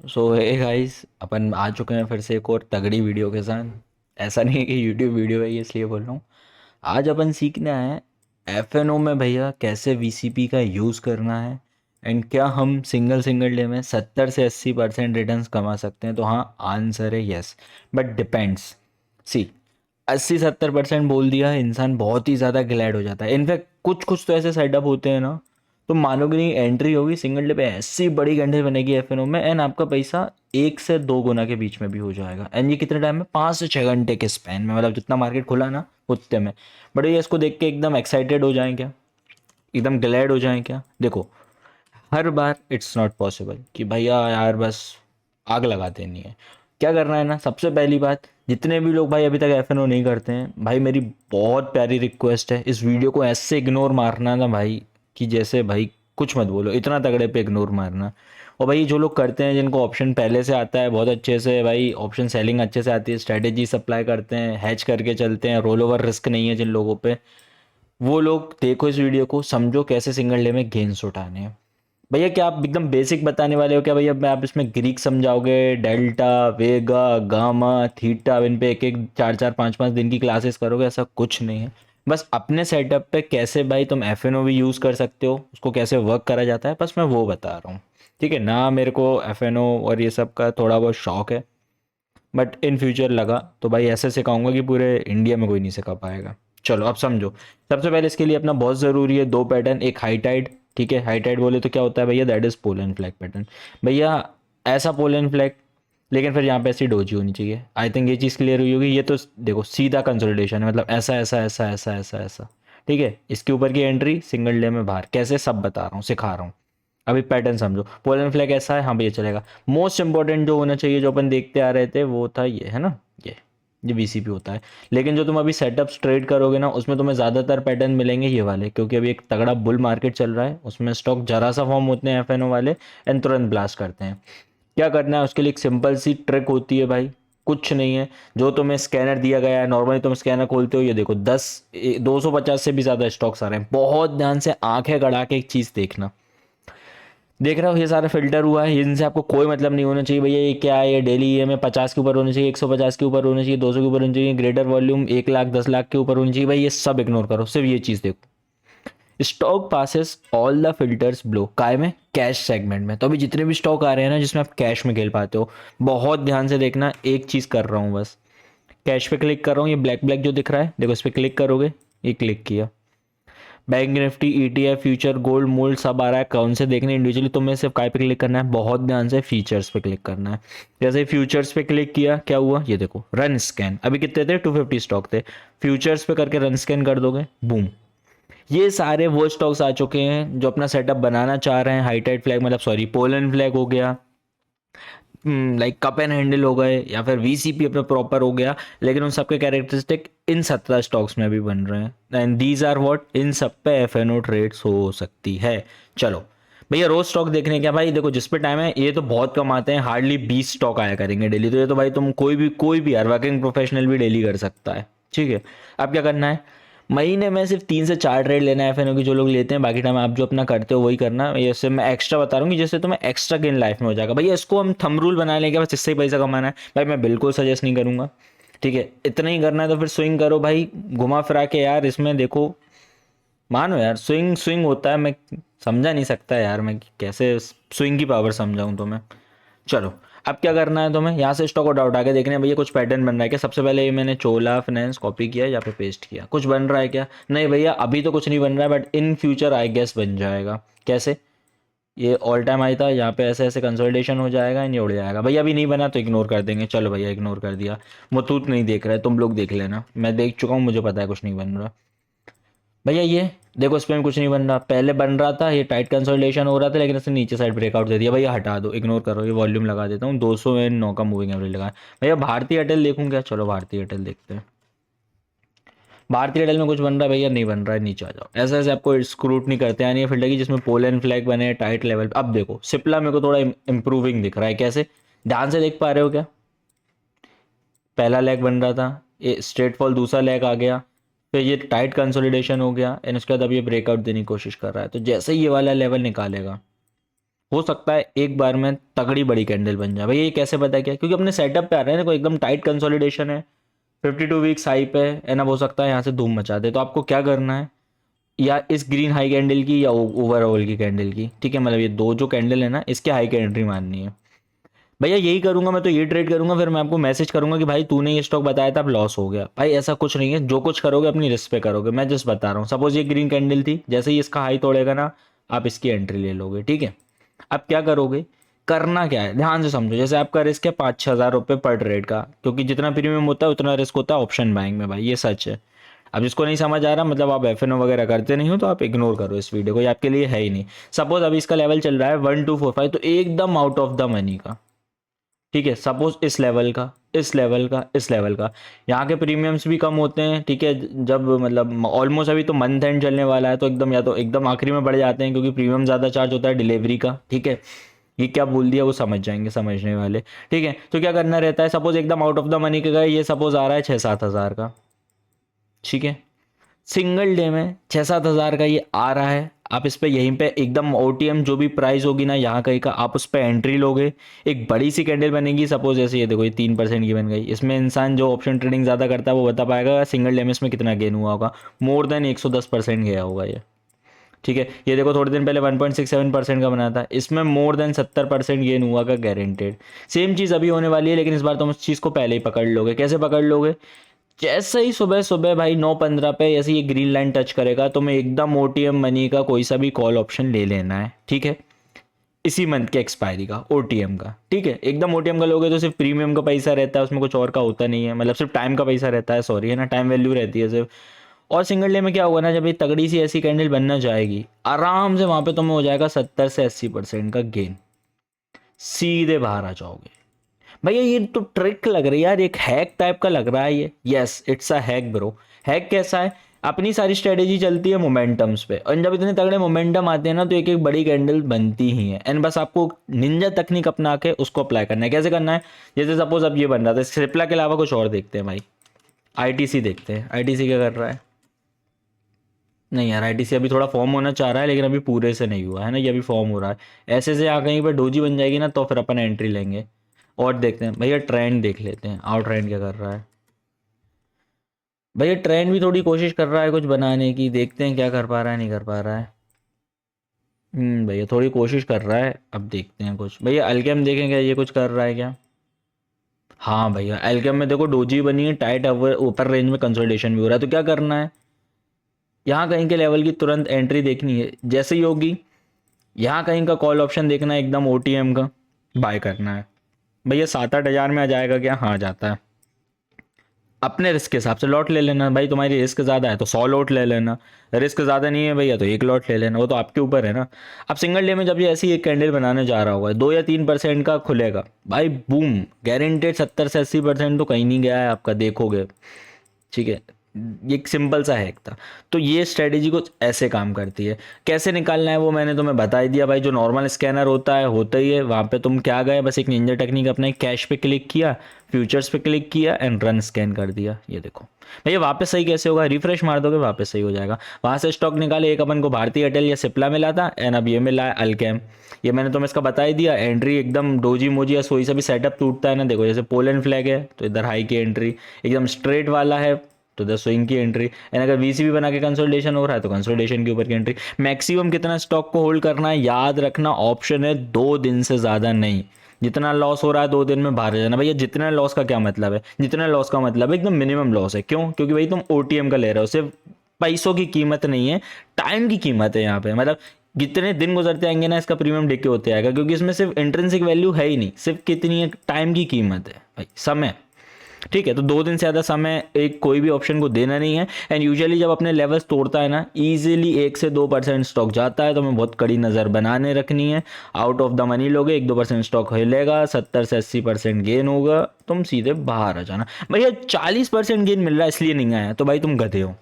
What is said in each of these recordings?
सो hey guys, अपन आ चुके हैं फिर से एक और तगड़ी वीडियो के साथ। ऐसा नहीं है कि यूट्यूब वीडियो है ये इसलिए बोल रहा हूँ। आज अपन सीखना है एफ में भैया कैसे वीसीपी का यूज़ करना है। एंड क्या हम सिंगल सिंगल डे में 70 से 80% रिटर्न्स कमा सकते हैं? तो हाँ, आंसर है यस, बट डिपेंड्स। सी, 80-70% बोल दिया है, इंसान बहुत ही ज़्यादा ग्लैड हो जाता है। इनफैक्ट कुछ कुछ तो ऐसे सेटअप होते हैं ना, तो मानोगे नहीं, एंट्री होगी सिंगल डे पे ऐसी बड़ी घंटे बनेगी एफएनओ में, एंड आपका पैसा 1 से 2 गुना के बीच में भी हो जाएगा। एंड ये कितने टाइम में? 5 से 6 घंटे के स्पैन में, मतलब जितना मार्केट खुला ना उतने में। बट ये इसको देख के एकदम एक्साइटेड हो जाएं क्या? एकदम ग्लैड हो जाएं क्या? देखो, हर बार इट्स नॉट पॉसिबल कि भैया यार बस आग लगा देनी है। क्या करना है ना, सबसे पहली बात, जितने भी लोग भाई अभी तक एफएनओ नहीं करते हैं, भाई मेरी बहुत प्यारी रिक्वेस्ट है, इस वीडियो को ऐसे इग्नोर मारना ना भाई, कि जैसे भाई कुछ मत बोलो, इतना तगड़े पे इग्नोर मारना। और भाई जो लोग करते हैं, जिनको ऑप्शन पहले से आता है बहुत अच्छे से, भाई ऑप्शन सेलिंग अच्छे से आती है, स्ट्रेटेजी सप्लाई करते हैं, हैच करके चलते हैं, रोल ओवर रिस्क नहीं है जिन लोगों पे, वो लोग देखो इस वीडियो को, समझो कैसे सिंगल डे में गेन्स उठाने हैं। भैया क्या आप एकदम बेसिक बताने वाले हो क्या भैया? मैं आप इसमें ग्रीक समझाओगे, डेल्टा, वेगा, गामा, थीटा, इन पे एक एक 4-4 5-5 दिन की क्लासेस करोगे? ऐसा कुछ नहीं है। बस अपने सेटअप पे कैसे भाई तुम एफ एन ओ भी यूज़ कर सकते हो, उसको कैसे वर्क करा जाता है, बस मैं वो बता रहा हूँ। ठीक है ना? मेरे को एफ एन ओ और ये सब का थोड़ा बहुत शौक है, बट इन फ्यूचर लगा तो भाई ऐसे सिखाऊंगा कि पूरे इंडिया में कोई नहीं सिखा पाएगा। चलो अब समझो। सबसे पहले इसके लिए अपना बहुत ज़रूरी है दो पैटर्न, एक हाई टाइड। ठीक है, हाई टाइड बोले तो क्या होता है भैया? That is pole and flag pattern. भैया ऐसा पोल एंड फ्लैग, लेकिन फिर यहाँ पे ऐसी डोजी होनी चाहिए। आई थिंक ये चीज़ क्लियर हुई होगी। ये तो देखो सीधा कंसोलिडेशन है, मतलब ऐसा ऐसा ऐसा ऐसा ऐसा ऐसा। ठीक है, इसके ऊपर की एंट्री सिंगल डे में बाहर, कैसे सब बता रहा हूँ, सिखा रहा हूँ। अभी पैटर्न समझो, पोलन फ्लैग ऐसा है, हाँ भैया चलेगा। मोस्ट इंपॉर्टेंट जो होना चाहिए, जो अपन देखते आ रहे थे, वो था ये, है ना? ये वीसीपी होता है। लेकिन जो तुम अभी सेटअप ट्रेड करोगे ना, उसमें तुम्हें ज़्यादातर पैटर्न मिलेंगे ये वाले, क्योंकि अभी एक तगड़ा बुल मार्केट चल रहा है, उसमें स्टॉक जरा सा फॉर्म होते हैं एफएनओ वाले, एंड तुरंत ब्लास्ट करते हैं। क्या करना है उसके लिए? एक सिंपल सी ट्रिक होती है भाई, कुछ नहीं है। जो तुम्हें स्कैनर दिया गया है, नॉर्मली तुम स्कैनर खोलते हो, ये देखो 250 से भी ज़्यादा स्टॉक्स आ रहे हैं। बहुत ध्यान से आंखें गड़ा के एक चीज़ देखना। देख रहे हो ये सारा फिल्टर हुआ है, इनसे आपको कोई मतलब नहीं होना चाहिए भैया ये क्या है, ये डेली ये में 50 के ऊपर होना चाहिए, 150 के ऊपर होना चाहिए, 200 के ऊपर होना चाहिए, ग्रेटर वॉल्यूम 1 लाख 10 लाख के ऊपर होनी चाहिए। भाई ये सब इग्नोर करो, सिर्फ ये चीज़ देखो। Stock passes all the filters blow, काय में? कैश सेगमेंट में। तो अभी जितने भी स्टॉक आ रहे हैं ना जिसमें आप कैश में खेल पाते हो, बहुत ध्यान से देखना। एक चीज़ कर रहा हूँ बस, कैश पे क्लिक कर रहा हूँ, ये ब्लैक ब्लैक जो दिख रहा है देखो, इस पर क्लिक करोगे, ये क्लिक किया, bank Nifty, ETF, future, gold, mould सब आ रहा है। कौन से देखने इंडिविजुअली, तुम्हें सिर्फ काय पे क्लिक करना है, बहुत ध्यान से फीचर्स पे क्लिक करना है। जैसे फ्यूचर्स पे क्लिक किया, क्या हुआ ये देखो, रन स्कैन। अभी कितने थे? 250 स्टॉक थे। फ्यूचर्स पे करके रन स्कैन कर दोगे, बूम, ये सारे वो स्टॉक्स आ चुके हैं जो अपना सेटअप बनाना चाह रहे हैं। हाईटाइड फ्लैग, मतलब सॉरी, पोलन फ्लैग हो गया, लाइक कप एंड हैंडल हो गए, या फिर वीसीपी अपना प्रॉपर हो गया। लेकिन उन सबके कैरेक्टरिस्टिक इन 17 स्टॉक्स में भी बन रहे हैं, एंड दीज आर व्हाट, इन सब पे एफएनओ ट्रेड्स हो सकती है। चलो भैया, रोज स्टॉक देखने क्या भाई? देखो जिस पे टाइम है, ये तो बहुत कम आते हैं, हार्डली 20 स्टॉक आया करेंगे डेली। तो ये तो भाई तुम कोई भी यार वर्किंग प्रोफेशनल भी डेली कर सकता है। ठीक है, अब क्या करना है? महीने में सिर्फ 3 से 4 ट्रेड लेना है एफएनओ की, जो लोग लेते हैं। बाकी टाइम आप जो अपना करते हो वही करना। ये सिर्फ मैं एक्स्ट्रा बता रहा हूँ कि जैसे तुम्हें एक्स्ट्रा गेन लाइफ में हो जाएगा। भैया इसको हम थंब रूल बना लेंगे, बस इससे ही पैसा कमाना है भाई, मैं बिल्कुल सजेस्ट नहीं करूंगा। ठीक है, इतना ही करना है तो फिर स्विंग करो भाई, घुमा फिरा के यार। इसमें देखो, मानो यार, स्विंग स्विंग होता है, मैं समझा नहीं सकता यार, मैं कैसे स्विंग की पावर समझाऊं तुम्हें। चलो, अब क्या करना है तुम्हें? यहाँ से स्टॉक आउट उठा के देखना है भैया कुछ पैटर्न बन रहा है क्या। सबसे पहले ये मैंने चोला फाइनेंस कॉपी किया, यहाँ पे पेस्ट किया, कुछ बन रहा है क्या? नहीं भैया अभी तो कुछ नहीं बन रहा है, but in future I guess बन जाएगा। कैसे? ये ऑल टाइम आई था, यहाँ पे ऐसे ऐसे कंसोलिडेशन हो जाएगा, ये उड़ जाएगा। भैया अभी नहीं बना तो इग्नोर कर देंगे। चलो भैया इग्नोर कर दिया। मुथूत नहीं देख रहा है, तुम लोग देख लेना, मैं देख चुका हूँ, मुझे पता है कुछ नहीं बन रहा। भैया ये देखो, इस पे भी कुछ नहीं बन रहा। पहले बन रहा था, ये टाइट कंसोलिडेशन हो रहा था, लेकिन इसने नीचे साइड ब्रेकआउट दे दिया। भैया हटा दो, इग्नोर करो, ये वॉल्यूम लगा देता हूँ, 209 का मूविंग एवरेज लगा। भैया भारतीय एयरटेल देखूँ क्या? चलो भारतीय एयरटेल देखते हैं। भारतीय एयरटेल में कुछ बन रहा है भैया? नहीं बन रहा है, नीचे आ जाओ। ऐसे ऐसे आपको स्क्रूटनी करते हैं, यानी ये फिल्टर की जिसमें पोल एंड फ्लैग बने टाइट लेवल। अब देखो सिप्ला मेरे को थोड़ा इंप्रूविंग दिख रहा है। कैसे? ध्यान से देख पा रहे हो क्या? पहला लेग बन रहा था, ये स्ट्रेट फॉल, दूसरा लेग आ गया, फिर ये टाइट कंसोलिडेशन हो गया, एंड उसके बाद अब ये ब्रेकआउट देने की कोशिश कर रहा है। तो जैसे ही ये वाला लेवल निकालेगा, हो सकता है एक बार में तगड़ी बड़ी कैंडल बन जाए। भाई ये कैसे पता क्या, क्योंकि अपने सेटअप पे आ रहे हैं, देखो एकदम टाइट कंसोलिडेशन है, 52 वीक्स हाई पे है ना, हो सकता है यहाँ से धूम मचा दे। तो आपको क्या करना है, या इस ग्रीन हाई कैंडल की या ओवरऑल की कैंडल की, ठीक है, मतलब ये दो जो कैंडल है ना, इसके हाई की एंट्री माननी है। भैया यही करूंगा मैं, तो ये ट्रेड करूंगा, फिर मैं आपको मैसेज करूंगा कि भाई तूने ये स्टॉक बताया था, अब लॉस हो गया। भाई ऐसा कुछ नहीं है, जो कुछ करोगे अपनी रिस्क पे करोगे, मैं जस्ट बता रहा हूँ। सपोज ये ग्रीन कैंडल थी, जैसे ही इसका हाई तोड़ेगा ना, आप इसकी एंट्री ले लोगे, ठीक है। अब क्या करोगे, करना क्या है ध्यान से समझो। जैसे आपका रिस्क है 5-6 हज़ार रुपये पर ट्रेड का, क्योंकि जितना प्रीमियम होता है उतना रिस्क होता है ऑप्शन बाइंग में, भाई ये सच है। अब जिसको नहीं समझ आ रहा, मतलब आप एफ वगैरह करते नहीं हो, तो आप इग्नोर करो इस वीडियो को, ये आपके लिए है ही नहीं। सपोज अभी इसका लेवल चल रहा है 1245, तो एकदम आउट ऑफ द मनी का, ठीक है। सपोज इस लेवल का, इस लेवल का, इस लेवल का, यहाँ के प्रीमियम्स भी कम होते हैं, ठीक है। जब मतलब ऑलमोस्ट अभी तो मंथ एंड चलने वाला है, तो एकदम या तो एकदम आखिरी में बढ़ जाते हैं, क्योंकि प्रीमियम ज़्यादा चार्ज होता है डिलीवरी का, ठीक है। ये क्या बोल दिया वो समझ जाएंगे समझने वाले, ठीक है। तो क्या करना रहता है, सपोज एकदम आउट ऑफ द मनी के गए, ये सपोज आ रहा है 6-7 हज़ार का, ठीक है। सिंगल डे में 6-7 हज़ार का ये आ रहा है, आप इस पे यहीं पे एकदम ओटीएम जो भी प्राइस होगी ना यहाँ कहीं का, आप उस पर एंट्री लोगे। एक बड़ी सी कैंडल बनेगी, सपोज ऐसे ये देखो, ये 3% की बन गई। इसमें इंसान जो ऑप्शन ट्रेडिंग ज़्यादा करता है वो बता पाएगा सिंगल डे में इसमें कितना गेन हुआ होगा। मोर देन 110% गया होगा ये, ठीक है। ये देखो थोड़े दिन पहले 1.67% का बना था, इसमें मोर देन 70% गेन हुआ का गारंटेड। सेम चीज़ अभी होने वाली है, लेकिन इस बार तुम उस चीज़ को पहले ही पकड़ लोगे। कैसे पकड़ लोगे, जैसे ही सुबह सुबह भाई 9:15 पे ऐसे ये ग्रीन लाइन टच करेगा, तो मैं एकदम ओटीएम मनी का कोई सा भी कॉल ऑप्शन ले लेना है, ठीक है। इसी मंथ के एक्सपायरी का ओटीएम का, ठीक है। एकदम ओटीएम का लोगे तो सिर्फ प्रीमियम का पैसा रहता है, उसमें कुछ और का होता नहीं है, मतलब सिर्फ टाइम का पैसा रहता है, सॉरी है ना, टाइम वैल्यू रहती है सिर्फ। और सिंगल डे में क्या होगा ना, जब ये तगड़ी सी ऐसी कैंडल बनना जाएगी, आराम से वहां पे तुम्हें हो जाएगा 70 से 80% का गेन, सीधे बाहर आ जाओगे। भैया ये तो ट्रिक लग रही है यार, एक हैक टाइप का लग रहा है ये। Yes it's a hack bro. Hack कैसा है, अपनी सारी स्ट्रेटेजी चलती है मोमेंटम्स पे, और जब इतने तगड़े मोमेंटम आते हैं ना, तो एक एक बड़ी कैंडल बनती ही है। एंड बस आपको निंजा तकनीक अपना के उसको अप्लाई करना है। कैसे करना है, जैसे सपोज अब ये बन रहा था, सिप्ला के अलावा कुछ और देखते हैं भाई। आईटीसी देखते हैं, आईटीसी क्या कर रहा है। नहीं यार, आईटीसी अभी थोड़ा फॉर्म होना चाह रहा है, लेकिन अभी पूरे से नहीं हुआ है ना, ये अभी फॉर्म हो रहा है। ऐसे से आ कहीं पर डोजी बन जाएगी ना, तो फिर अपन एंट्री लेंगे। और देखते हैं भैया, ट्रेंड देख लेते हैं, आउट ट्रेंड क्या कर रहा है। भैया ट्रेंड भी थोड़ी कोशिश कर रहा है कुछ बनाने की, देखते हैं क्या कर पा रहा है, नहीं कर पा रहा है। भैया थोड़ी कोशिश कर रहा है, अब देखते हैं कुछ। भैया अल्केम देखें क्या ये कुछ कर रहा है क्या। हाँ भैया अल्केम में देखो डोजी बनी है, टाइट ऊपर रेंज में कंसोलिडेशन भी हो रहा है। तो क्या करना है, यहाँ कहीं के लेवल की तुरंत एंट्री देखनी है, जैसे ही होगी यहाँ कहीं का कॉल ऑप्शन देखना है, एकदम ओटीएम का बाय करना है। भैया 7-8 हज़ार में आ जाएगा क्या, हाँ आ जाता है। अपने रिस्क के हिसाब से लॉट ले लेना भाई, तुम्हारी रिस्क ज़्यादा है तो 100 लॉट ले लेना, रिस्क ज़्यादा नहीं है भैया तो एक लॉट ले लेना, वो तो आपके ऊपर है ना। अब सिंगल डे में जब ये ऐसी एक कैंडल बनाने जा रहा होगा, 2 या 3% का खुलेगा भाई, बूम गारंटेड 70 से 80% तो कहीं नहीं गया है आपका, देखोगे, ठीक है। ये एक सिंपल सा हैक था। तो ये स्ट्रेटेजी कुछ ऐसे काम करती है। कैसे निकालना है वो मैंने तुम्हें बता ही दिया भाई, जो नॉर्मल स्कैनर होता है होता ही है, वहाँ पे तुम क्या गए, बस एक निंजा टेक्निक अपना कैश पे क्लिक किया, फ्यूचर्स पे क्लिक किया एंड रन स्कैन कर दिया। ये देखो भैया वापस सही कैसे होगा, रिफ्रेश मार दोगे वापस सही हो जाएगा। वहाँ से स्टॉक निकाले, एक अपन को भारतीय एयरटेल या सिप्ला मिला था, एंड अब ये मिला है अल्केम। ये मैंने तुम्हें इसका बता ही दिया, एंट्री एकदम डोजी मोजी या सोई सा भी सेटअप टूटता है ना, देखो जैसे पोलैंड फ्लैग है तो इधर हाई की एंट्री, एकदम स्ट्रेट वाला है तो 10 स्विंग की एंट्री, एंड अगर वीसीबी बना के कंसोलिडेशन हो रहा है तो कंसोलिडेशन के ऊपर की एंट्री। मैक्सिमम कितना स्टॉक को होल्ड करना है याद रखना, ऑप्शन है 2 दिन से ज़्यादा नहीं। जितना लॉस हो रहा है 2 दिन में बाहर जाना। भैया जितना लॉस का क्या मतलब है, जितना लॉस का मतलब है एकदम मिनिमम लॉस है। क्यों, क्योंकि भाई तुम ओटीएम का ले रहे हो, सिर्फ पैसों की कीमत नहीं है, टाइम की कीमत है यहाँ पे। मतलब जितने दिन गुजरते आएंगे ना, इसका प्रीमियम डिके होते आएगा, क्योंकि इसमें सिर्फ इंट्रिंसिक वैल्यू है ही नहीं, सिर्फ कितनी है टाइम की कीमत है भाई, समय, ठीक है। तो 2 दिन से ज़्यादा समय एक कोई भी ऑप्शन को देना नहीं है। एंड यूजुअली जब अपने लेवल्स तोड़ता है ना, इजीली 1 से 2% स्टॉक जाता है, तो हमें बहुत कड़ी नज़र बनाने रखनी है। आउट ऑफ द मनी लोगे, 1-2% स्टॉक हिलेगा, 70 से 80% गेन होगा, तुम सीधे बाहर आ जाना। भैया 40% गेन मिल रहा है इसलिए नहीं आया, तो भाई तुम गधे हो,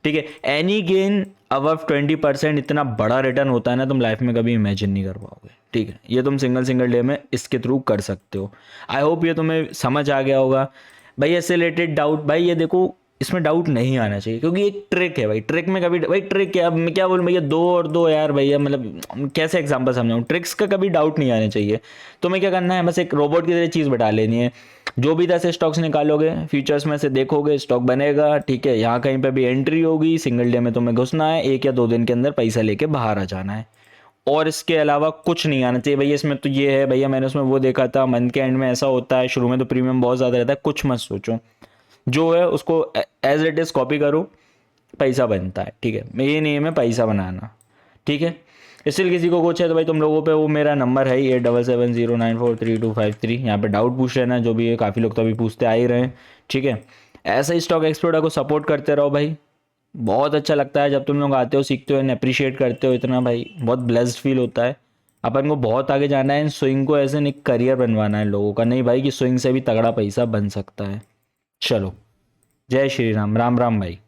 ठीक है। एनी गेन अबव 20% इतना बड़ा रिटर्न होता है ना, तुम लाइफ में कभी इमेजिन नहीं कर पाओगे, ठीक है। ये तुम सिंगल सिंगल डे में इसके थ्रू कर सकते हो। आई होप ये तुम्हें समझ आ गया होगा। भाई इससे रिलेटेड डाउट, भाई ये देखो इसमें डाउट नहीं आना चाहिए, क्योंकि एक ट्रिक है भाई, ट्रिक में कभी भाई ट्रिक है, अब मैं क्या बोलूँ भैया, 2 और 2 यार भैया, मतलब कैसे एग्जांपल समझाऊँ, ट्रिक्स का कभी डाउट नहीं आना चाहिए। तो मैं क्या करना है, बस एक रोबोट की तरह चीज़ बैठा लेनी है। जो भी 10 स्टॉक्स निकालोगे, फ्यूचर्स में से देखोगे, स्टॉक बनेगा, ठीक है, यहाँ कहीं पे भी एंट्री होगी, सिंगल डे में तुम्हें घुसना है, 1 या 2 दिन के अंदर पैसा लेके बाहर आ जाना है, और इसके अलावा कुछ नहीं आना चाहिए भैया। इसमें तो ये है भैया, मैंने उसमें वो देखा था, मंथ के एंड में ऐसा होता है, शुरू में तो प्रीमियम बहुत ज़्यादा रहता है, कुछ मत सोचो, जो है उसको एज इट इज़ कॉपी करो, पैसा बनता है, ठीक है, ये नहीं है मैं पैसा बनाना, ठीक है। इसलिए किसी को कुछ है तो भाई तुम लोगों पे वो मेरा नंबर है 8770943253, यहाँ पे डाउट पूछ लेना जो भी है, काफ़ी लोग तो अभी पूछते आ ही रहे हैं, ठीक है। ऐसे ही स्टॉक एक्सपर्ट को सपोर्ट करते रहो भाई, बहुत अच्छा लगता है जब तुम लोग आते हो, सीखते हो, अप्रिशिएट करते हो इतना भाई, बहुत ब्लेस्ड फील होता है। अपन को बहुत आगे जाना है, स्विंग को ऐसे एक करियर बनवाना है लोगों का, नहीं भाई कि स्विंग से भी तगड़ा पैसा बन सकता है। चलो, जय श्री राम, राम राम भाई।